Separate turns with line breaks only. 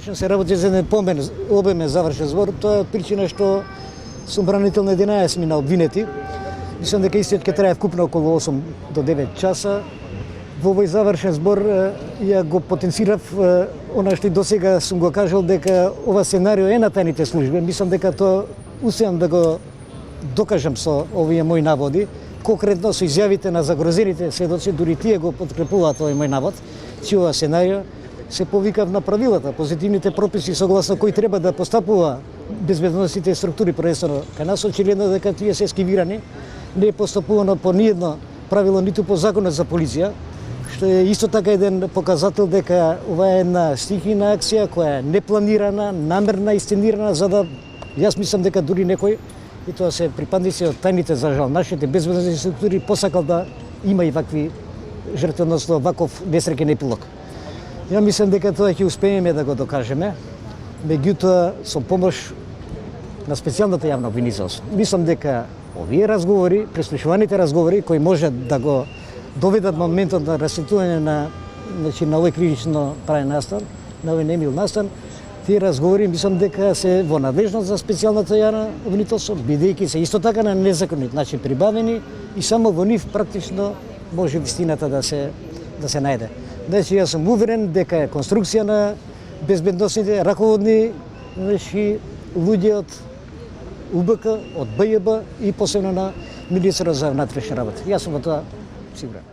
Почнем се работи за еден обемен завршен збор, тоа е причина што сум бранител на 11 мина обвинети. Мислам дека истиот ќе трае вкупно околу 8 до 9 часа. Во овој завршен збор ја го потенцирав она што и досега сум го кажал дека ова сценарио е на тајните служби. Мислам дека тоа успеам да го докажам со овие мои наводи, конкретно со изјавите на загрозените сведоци, дури тие го подкрепуваат овој мој навод, че ова сценарио се повикав на правилата, позитивните прописи согласно кои треба да постапува безбедносните структури, prvenstveno кај нас, очигледно дека тие се ескивирани, не е постапувано по ниедно правило, ниту по законот за полиција, што е исто така еден показател дека ова е една стихийна акција која е непланирана, намерна и сценирана, за да јас мислам дека дури некој, и тоа се припадници од тајните, за жал, нашите безбедносни структури посакал да има и вакви жртви, односно ваков несреќен епилог. Ја мислам дека тоа ќе успееме да го докажеме, меѓутоа со помош на специјалната јавна обвинителство. Мислам дека овие разговори, преслушуваните разговори кои може да го доведат моментот на расветлување на овој кривично правен настан, на овој немил настан, тие разговори мислам дека се во надлежност за специјалната јавна обвинителство, бидејќи се исто така на незаконит начин прибавени и само во нив практично може вистината да се најде. Значи, јас сум уверен дека е конструкција на безбедносните раководни луѓе од УБК, од БЈБ и посебно на Министерот за внатрешни работи. Јас сум во тоа сигурен.